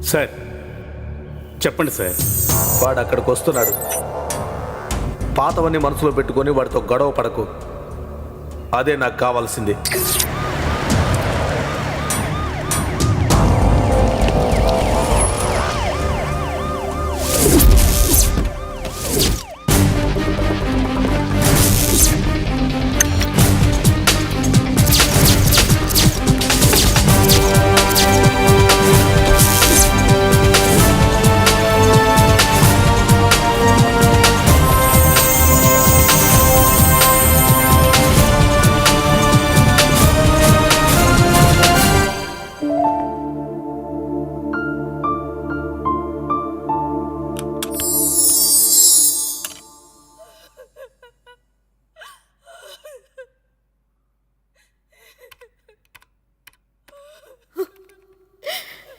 Sir చెప్పండి sir. వాడు అక్కడికి వస్తున్నాడు. పాతవన్నీ మనసులో పెట్టుకొని వాడితో గొడవ పడకు. అదే నాకు కావాల్సింది.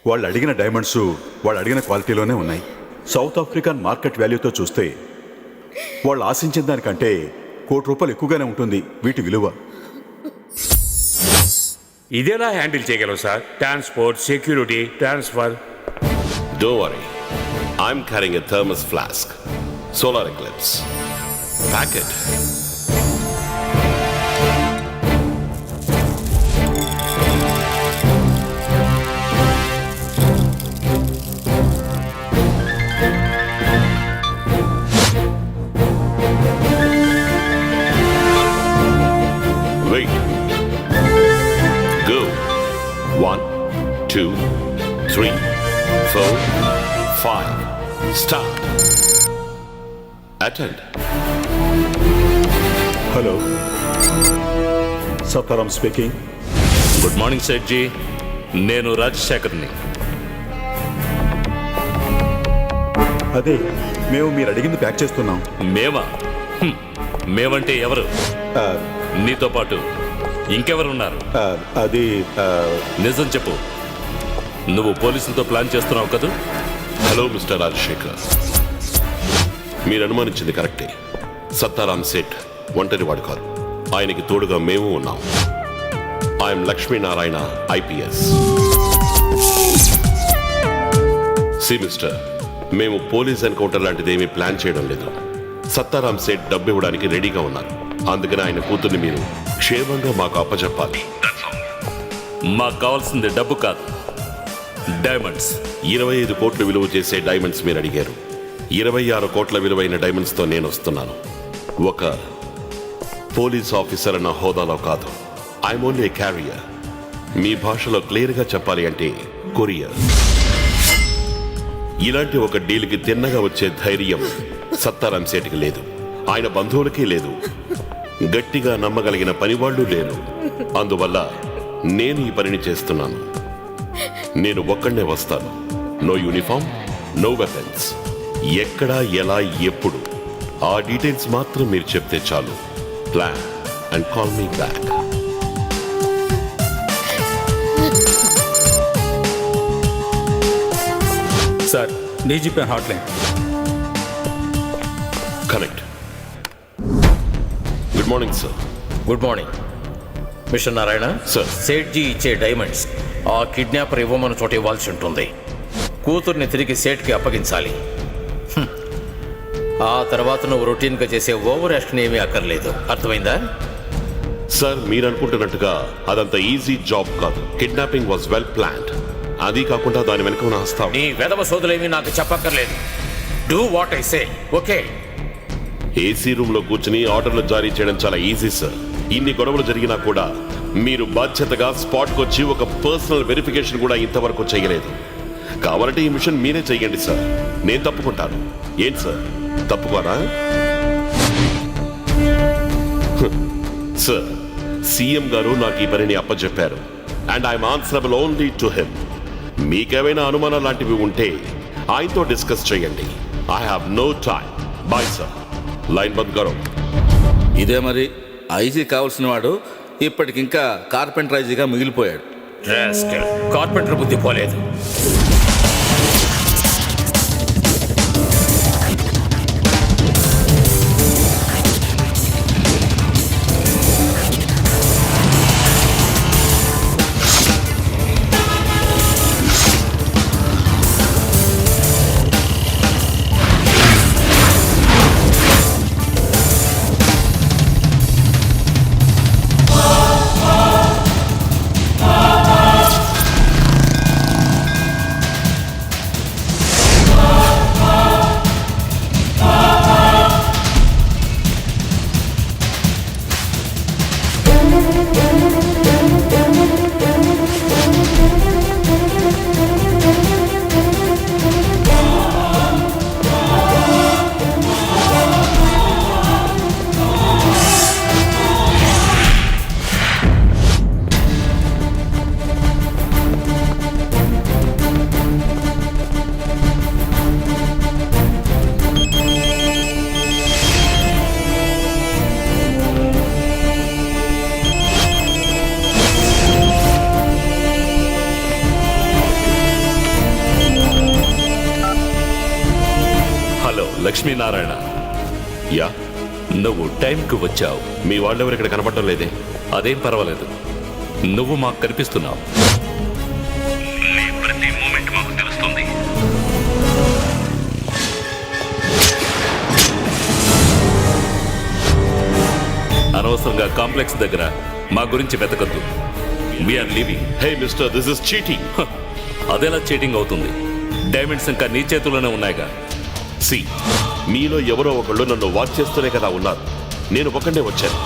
వాళ్ళు అడిగిన డైమండ్స్ వాళ్ళు అడిగిన క్వాలిటీలోనే ఉన్నాయి. సౌత్ ఆఫ్రికన్ మార్కెట్ వాల్యూతో చూస్తే వాళ్ళు ఆశించిన దానికంటే ₹1,00,00,000 ఎక్కువగానే ఉంటుంది వీటి విలువ. ఇదేలా హ్యాండిల్ చేయగలవు sir? Transport, security, transfer. Don't worry. I'm carrying a thermos flask. Solar eclipse. Pack it. Wait. Go. 1, 2, 3, 4, 5. Start. Attend. Hello, Sattaram speaking. Good morning Seth ji, నేను రాజశేఖర్ని. అదే మేము మీరు అడిగింది ప్యాక్ చేస్తున్నాం. మేమా? మేమంటే ఎవరు? నీతో పాటు ఇంకెవరున్నారు? అది నిజం చెప్పు, నువ్వు పోలీసులతో ప్లాన్ చేస్తున్నావు కదా? హలో మిస్టర్ రాజశేఖర్, మీరు అనుమానించింది కరెక్టే. సత్తారాం సేట్ ఒంటరివాడు కాదు, ఆయనకి తోడుగా మేము ఉన్నాం. I'm Lakshminarayana IPS. See mister, మేము పోలీస్ ఎన్కౌంటర్ లాంటిది ఏమీ ప్లాన్ చేయడం లేదు. సత్తారాం సేట్ డబ్బు ఇవ్వడానికి రెడీగా ఉన్నారు. అందుకని ఆయన కూతుర్ని మీరు క్షేమంగా మాకు అప్పచెప్పాలి. మాకు కావాల్సింది డబ్బు కాదు, డైమండ్స్. 25 కోట్లు విలువ చేసే డైమండ్స్ మీరు అడిగారు. 26 కోట్ల విలువైన డైమండ్స్తో నేను వస్తున్నాను. ఒక పోలీస్ ఆఫీసర్ అన్న హోదాలో కాదు. I'm only a carrier. మీ భాషలో క్లియర్గా చెప్పాలి అంటే కొరియర్. ఇలాంటి ఒక డీల్కి తిన్నగా వచ్చే ధైర్యం సత్తారాం సేట్కి లేదు, ఆయన బంధువులకి లేదు, గట్టిగా నమ్మగలిగిన పనివాళ్లు లేరు. అందువల్ల నేను ఈ పనిని చేస్తున్నాను. నేను ఒక్కడే వస్తాను. No uniform, no weapons. ఎక్కడ, ఎలా, ఎప్పుడు ఆ డీటెయిల్స్ మాత్రం మీరు చెప్తే చాలు. Plan and call me back. Sir, DGP hotline. Connect. Good morning sir. Good morning mister Narayana. Sir. Sethji ఇచ్చే డైమండ్స్ ఆ కిడ్నాపర్ ఇవ్వమన్న చోట ఇవ్వాల్సి ఉంటుంది. కూతుర్ని తిరిగి సేట్కి అప్పగించాలి. ఆ తర్వాత నువ్వు రొటీన్గా చేసే ఓవర్ యాక్షన్ ఏమీ అక్కర్లేదు. అర్థమైందా? సార్, మీరు అనుకుంటున్నట్టుగా అదంత ఈజీ జాబ్ కాదు. Kidnapping was well planned. అది కాకుండా దాని వెనుక ఉన్న హస్తం. నీ వెధవ సోదులేమీ నాకు చెప్పక్కర్లేదు. Do what I say, okay? AC room లో కూర్చుని ఆర్డర్లు జారీ చేయడం చాలా ఈజీ సార్. ఇన్ని గొడవలు జరిగినా కూడా మీరు బాధ్యతగా స్పాట్కి వచ్చి ఒక పర్సనల్ వెరిఫికేషన్ కూడా ఇంతవరకు చేయలేదు. కావాలంటే ఈ మిషన్ మీరే చెయ్యండి సార్, నేను తప్పుకుంటాను. ఏంటి సార్, తప్పుకోరా? సార్, సీఎం గారు నాకు ఈ పనిని అప్పచెప్పారు and I'm answerable only to him. మీకేమైనా అనుమానాలు లాంటివి ఉంటే ఆయనతో డిస్కస్ చేయండి. I have no time. Bye sir. Line బంద్ కరో. ఇదే మరి ఐజీ కావాల్సిన వాడు ఇప్పటికింకా కార్పెంటర్ ఐజీగా మిగిలిపోయాడు. కార్పెంటర్ బుద్ధి పోలేదు. లక్ష్మీనారాయణ, యా, నువ్వు టైంకి వచ్చావు. మీ వాళ్ళెవరు ఇక్కడ కనపడటం లేదే? అదేం పర్వాలేదు, నువ్వు మాకు కనిపిస్తున్నావు. ప్రతి మూమెంట్ మాకు తెలుస్తుంది. అనవసరంగా కాంప్లెక్స్ దగ్గర మా గురించి వెతకద్దు. We're leaving. Hey mister, this is cheating. అదెలా చీటింగ్ అవుతుంది? డైమండ్స్ ఇంకా నీ చేతుల్లోనే ఉన్నాయిగా. సి, మీలో ఎవరో ఒకళ్ళు నన్ను వాచ్ చేస్తూనే కదా ఉన్నారు. నేను ఒకడే వచ్చాను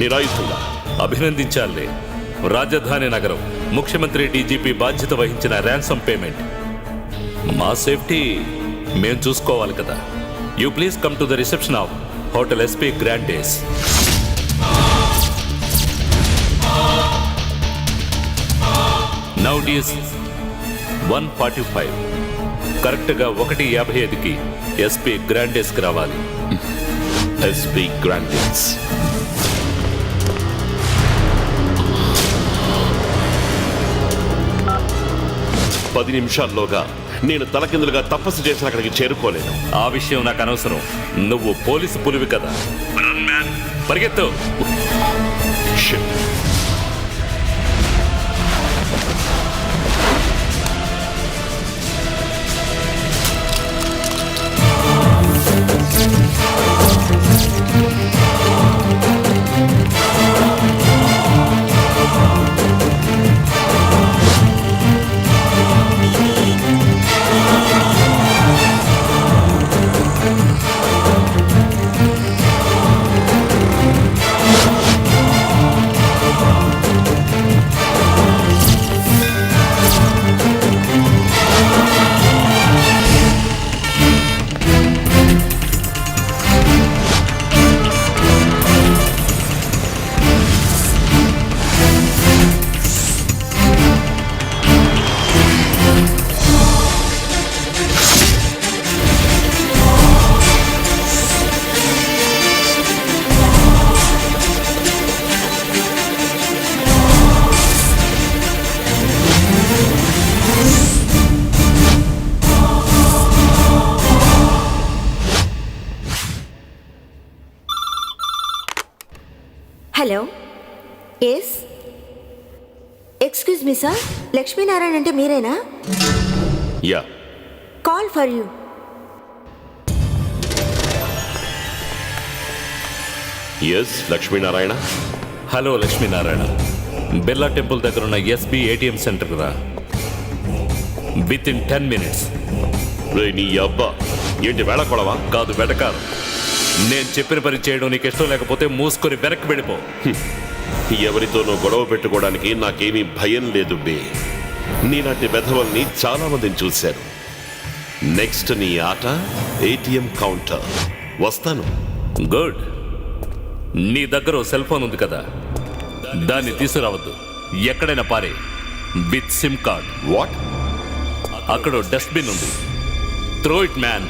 నిరాయుధంగా. అభినందించాలే. రాజధాని నగరం ముఖ్యమంత్రి డీజీపీ బాధ్యత వహించిన ర్యాన్సమ్ పేమెంట్. మా సేఫ్టీ మేం చూసుకోవాలి కదా. You please come to the reception of hotel SP grand days. Now it is 1:45. కరెక్ట్గా 1:55కి ఎస్పీ గ్రాండ్ డేస్కి రావాలి. SP grandis. పది నిమిషాల్లోగా నేను తలకిందులుగా తపస్సు చేసిన అక్కడికి చేరుకోలేను. ఆ విషయం నాకు అనవసరం. నువ్వు పోలీసు పులివి కదా. పరిగెత్తు. Shit. Hello, yes, excuse me sir, Lakshminarayana అంటే మీరేనా? Yeah, call for you. Yes Lakshminarayana. Hello Lakshminarayana, Birla temple దగ్గర ఉన్న ఎస్బీ ఏటీఎం సెంటర్ రా. Within 10 minutes. రే నీ అబ్బా, ఏంటి వేళ కొడవా? కాదు, వెటకారం. నేను చెప్పిన పని చేయడం నీకు ఇష్టం లేకపోతే మూసుకొని వెనక్కి వెళ్ళిపో. ఎవరితోనో గొడవ పెట్టుకోవడానికి నాకేమీ భయం లేదు బే. నీలాంటి వెధవల్ని చాలా మందిని చూశాను. నెక్స్ట్ నీ ఆట ఏటీఎం కౌంటర్. వస్తాను. గుడ్. నీ దగ్గర ఓ సెల్ ఫోన్ ఉంది కదా, దాన్ని తీసుకురావద్దు. ఎక్కడైనా పారే. With SIM card. వాట్? అక్కడ డస్ట్బిన్ ఉంది. Throw it man.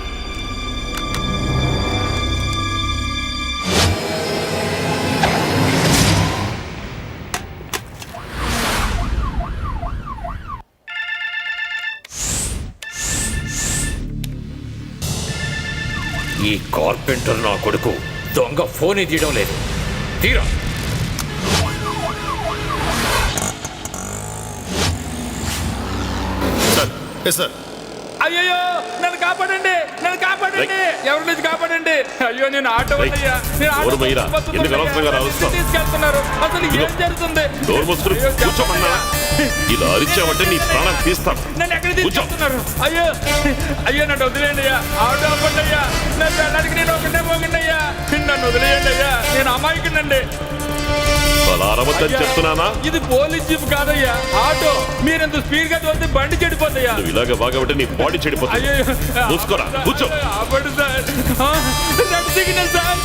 ఈ కార్పెంటర్ నా కొడుకు దొంగ ఫోన్ తీయడం లేదు. తీరా. సార్, అయ్యో నన్ను కాపాడండి, నన్ను కాపాడండి, ఎవరి నుంచి కాపాడండి. అయ్యో నేను ఆటో వాళ్ళయ్యా, నేను ఆటో ఎవరు బస్సు ఎందుకు అనవసరంగా రావస్తావు? తీసుకెళ్తున్నారు. అసలు ఏం జరుగుతుంది? డోర్ మూసుకుని అయ్యో, కూర్చోమన్నా? ఇలా అరిచావంటే నీ ప్రాణం తీస్తాను. నన్ను ఎక్కడ తీసుకెళ్తున్నారు? అయ్యో అయ్యో నన్ను వదిలేయండి అయ్యా, ఆటో అవ్వండి అయ్యా, నన్ను వెళ్ళడానికి నేను ఒకటే పోకండి అయ్యా, నన్ను వదిలేయండి అయ్యా, నేను అమాయకునండి. అలా అరవద్దని చెప్తున్నానా? ఇది పోలీస్ జీప్ కాదయ్యా, ఆటో. మీరెంత స్పీడ్ గా తోలితే బండి చెడిపోతాయా. నువ్వు ఇలాగ బాగా నీ బాడీ చెడిపోతుంది. అయ్యో మూసుకోరా, కూర్చో. ఆపండి సార్, రెడ్ సిగ్నల్ సార్.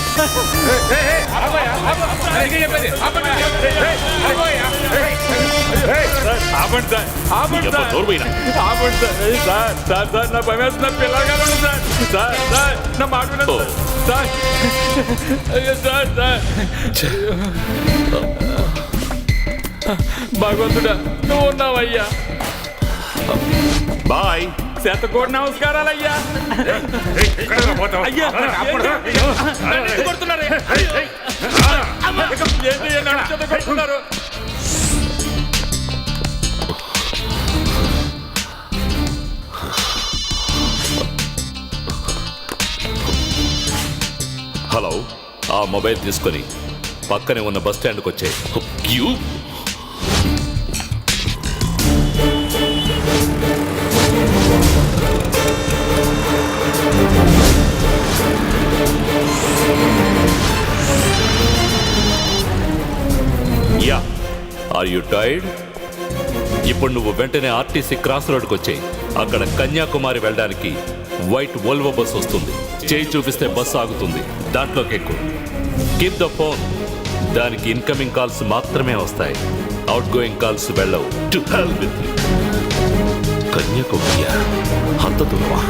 ఆపండి సార్, ఆపండి సార్, నోరు పోయినా. ఆపండి సార్. సార్ సార్ సార్ నా భయం వేస్తున్న పిల్లగాలండి సార్. సార్ సార్ నా మాట వినండి సార్. అయ్యో సార్ సార్. భగవంతుడా నువ్వు ఉన్నావయ్యా. బాయ్. శతకోటి నమస్కారాలు అయ్యా. అయ్యా నన్ను కొడుతున్నారే. ఏంటి నన్ను కొడుతున్నారు? హలో, ఆ మొబైల్ తీసుకొని పక్కనే ఉన్న బస్ స్టాండ్కి వచ్చాయి. You yeah, are you tired? ఇప్పుడు నువ్వు వెంటనే ఆర్టీసీ క్రాస్ రోడ్కి వచ్చాయి. అక్కడ కన్యాకుమారి వెళ్ళడానికి వైట్ వోల్వో బస్ వస్తుంది. చేయి చూపిస్తే బస్సు ఆగుతుంది, దాంట్లోకి ఎక్కువ. Keep the phone. దానికి ఇన్కమింగ్ కాల్స్ మాత్రమే వస్తాయి, అవుట్ గోయింగ్ కాల్స్ వెళ్ళవు. To hell with you. Kanyakumari అంత దూరమా?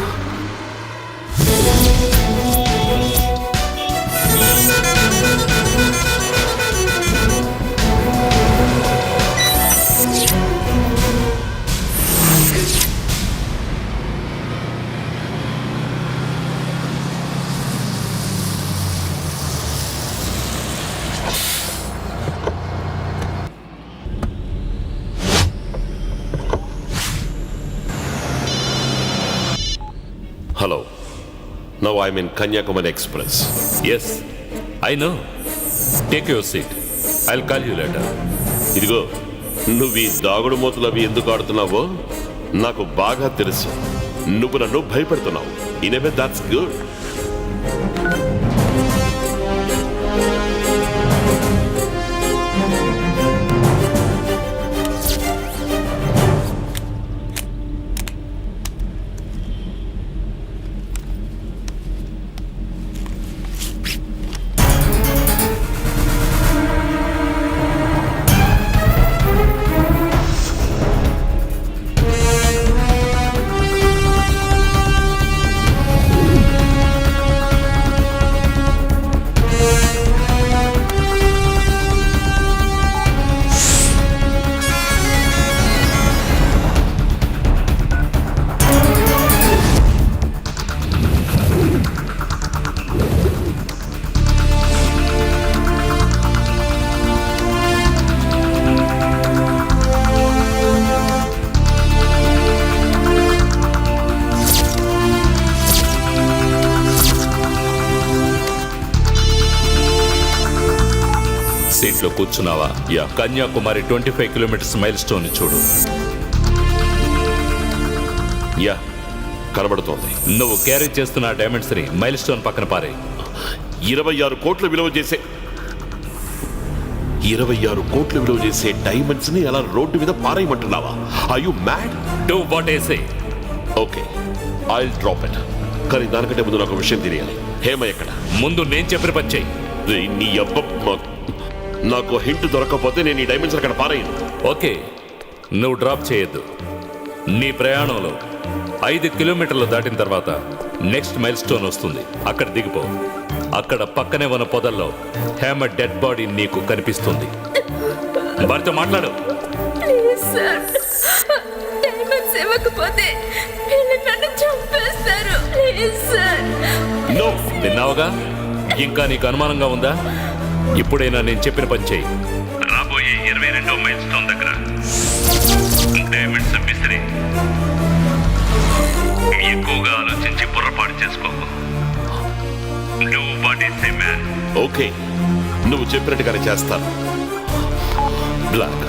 Hello, now I'm in Kanyakumari express. Yes, I know. Take your seat, I will call you later. ఇదిగో, నువ్వు ఈ దాగుడు మూతలు అవి ఎందుకు ఆడుతున్నావో నాకు బాగా తెలుసు. నువ్వు నన్ను భయపెడుతున్నావు. In a way that's good. సీట్లో కూర్చున్నావా? Yeah. Kanyakumari 25 kilometres milestone చూడు. యా, కనబడుతోంది. నువ్వు క్యారీ చేస్తున్న డైమండ్స్ ని మైల్ స్టోన్ పక్కన పారే. 26 కోట్ల విలువ చేసే డైమండ్స్ ని అలా రోడ్డు మీద పారేయమంటున్నావా? Are you mad? Do what I say. Okay, I will drop it. కానీ దానికంటే ముందు నాకు విషయం తెలియాలి. హేమ ఎక్కడ? ముందు నేను చెప్పిన పని చెయ్యి. నీ అబ్బ, నాకు హింట్ దొరకకపోతే నేను ఈ డైమండ్స్ అక్కడ పారేయను. ఓకే, నువ్వు డ్రాప్ చేయొద్దు. నీ ప్రయాణంలో 5 కిలోమీటర్లు దాటిన తర్వాత నెక్స్ట్ మైల్ స్టోన్ వస్తుంది. అక్కడ దిగిపో. అక్కడ పక్కనే ఉన్న పొదల్లో హేమ డెడ్ బాడీ నీకు కనిపిస్తుంది. వారితో మాట్లాడు. ప్లీజ్ సార్, డైమండ్స్ ఇవ్వకపోతే వీళ్ళు నన్ను చంపేస్తారు. Please sir. నో, విన్నావుగా? ఇంకా నీకు అనుమానంగా ఉందా? ఇప్పుడైనా నేను చెప్పిన పని చేయి. రాబోయే 22వ మైల్ స్టోన్ దగ్గర డైమండ్స్ మిస్త్రీ. ఎక్కువగా ఆలోచించి పొరపాటు చేసుకోకు. నువ్వు వాటేసే మ్యాన్. ఓకే, నువ్వు చెప్పినట్టుగానే చేస్తాను. బ్లాక్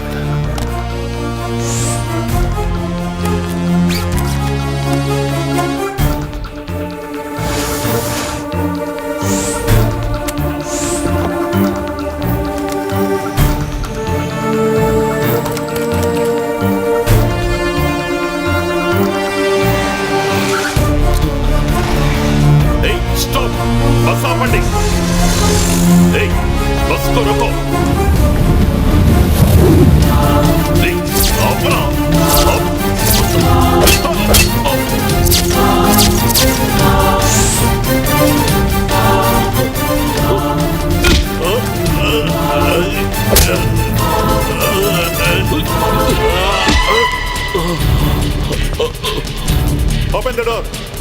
बस आपंడి. बस को रोको. अब డోర్.